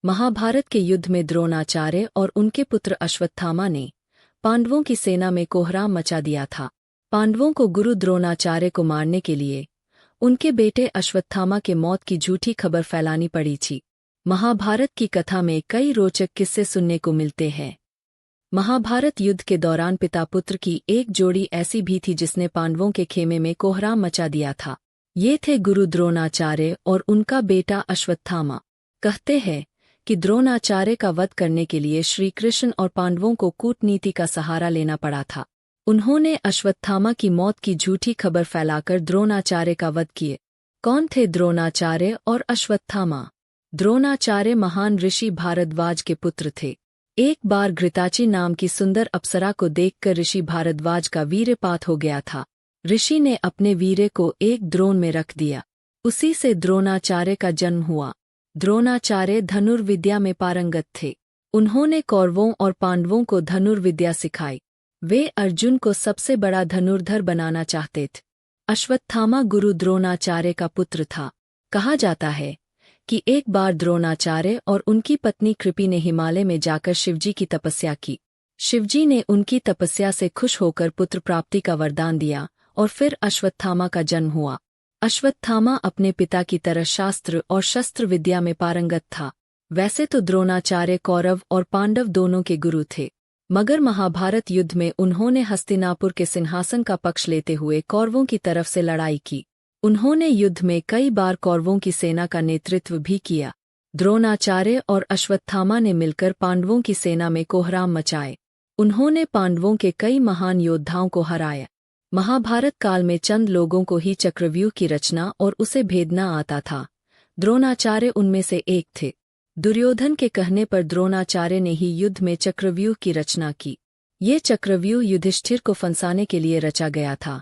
महाभारत के युद्ध में द्रोणाचार्य और उनके पुत्र अश्वत्थामा ने पांडवों की सेना में कोहराम मचा दिया था। पांडवों को गुरु द्रोणाचार्य को मारने के लिए उनके बेटे अश्वत्थामा के मौत की झूठी खबर फैलानी पड़ी थी। महाभारत की कथा में कई रोचक किस्से सुनने को मिलते हैं। महाभारत युद्ध के दौरान पिता पुत्र की एक जोड़ी ऐसी भी थी जिसने पांडवों के खेमे में कोहराम मचा दिया था। ये थे गुरु द्रोणाचार्य और उनका बेटा अश्वत्थामा। कहते हैं कि द्रोणाचार्य का वध करने के लिए श्री कृष्ण और पांडवों को कूटनीति का सहारा लेना पड़ा था। उन्होंने अश्वत्थामा की मौत की झूठी खबर फैलाकर द्रोणाचार्य का वध किए। कौन थे द्रोणाचार्य और अश्वत्थामा? द्रोणाचार्य महान ऋषि भारद्वाज के पुत्र थे। एक बार घृताची नाम की सुंदर अप्सरा को देखकर ऋषि भारद्वाज का वीर्यपात हो गया था। ऋषि ने अपने वीर्य को एक द्रोण में रख दिया। उसी से द्रोणाचार्य का जन्म हुआ। द्रोणाचार्य धनुर्विद्या में पारंगत थे। उन्होंने कौरवों और पांडवों को धनुर्विद्या सिखाई। वे अर्जुन को सबसे बड़ा धनुर्धर बनाना चाहते थे। अश्वत्थामा गुरु द्रोणाचार्य का पुत्र था। कहा जाता है कि एक बार द्रोणाचार्य और उनकी पत्नी कृपि ने हिमालय में जाकर शिवजी की तपस्या की। शिवजी ने उनकी तपस्या से खुश होकर पुत्र प्राप्ति का वरदान दिया और फिर अश्वत्थामा का जन्म हुआ। अश्वत्थामा अपने पिता की तरह शास्त्र और शस्त्र विद्या में पारंगत था। वैसे तो द्रोणाचार्य कौरव और पांडव दोनों के गुरु थे, मगर महाभारत युद्ध में उन्होंने हस्तिनापुर के सिंहासन का पक्ष लेते हुए कौरवों की तरफ से लड़ाई की। उन्होंने युद्ध में कई बार कौरवों की सेना का नेतृत्व भी किया। द्रोणाचार्य और अश्वत्थामा ने मिलकर पांडवों की सेना में कोहराम मचाए। उन्होंने पांडवों के कई महान योद्धाओं को हराया। महाभारत काल में चंद लोगों को ही चक्रव्यूह की रचना और उसे भेदना आता था। द्रोणाचार्य उनमें से एक थे। दुर्योधन के कहने पर द्रोणाचार्य ने ही युद्ध में चक्रव्यूह की रचना की। ये चक्रव्यूह युधिष्ठिर को फंसाने के लिए रचा गया था,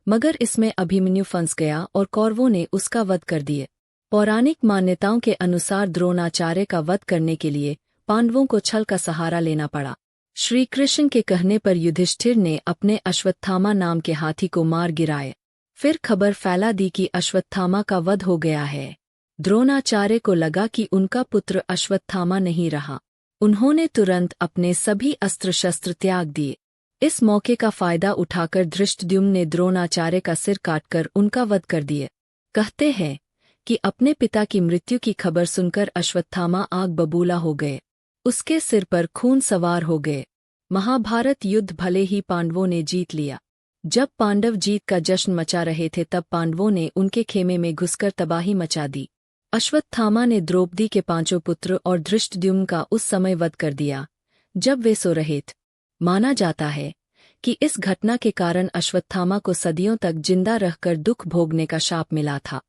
मगर इसमें अभिमन्यु फंस गया और कौरवों ने उसका वध कर दिए। पौराणिक मान्यताओं के अनुसार द्रोणाचार्य का वध करने के लिए पांडवों को छल का सहारा लेना पड़ा। श्री कृष्ण के कहने पर युधिष्ठिर ने अपने अश्वत्थामा नाम के हाथी को मार गिराया। फिर खबर फैला दी कि अश्वत्थामा का वध हो गया है। द्रोणाचार्य को लगा कि उनका पुत्र अश्वत्थामा नहीं रहा। उन्होंने तुरंत अपने सभी अस्त्र शस्त्र त्याग दिए। इस मौके का फायदा उठाकर धृष्टद्युम्न ने द्रोणाचार्य का सिर काटकर उनका वध कर दिया। कहते हैं कि अपने पिता की मृत्यु की खबर सुनकर अश्वत्थामा आग बबूला हो गए। उसके सिर पर खून सवार हो गए। महाभारत युद्ध भले ही पांडवों ने जीत लिया। जब पांडव जीत का जश्न मचा रहे थे तब पांडवों ने उनके खेमे में घुसकर तबाही मचा दी। अश्वत्थामा ने द्रौपदी के 5 पुत्र और धृष्टद्युम्न का उस समय वध कर दिया जब वे सो रहे थे। माना जाता है कि इस घटना के कारण अश्वत्थामा को सदियों तक जिंदा रहकर दुख भोगने का शाप मिला था।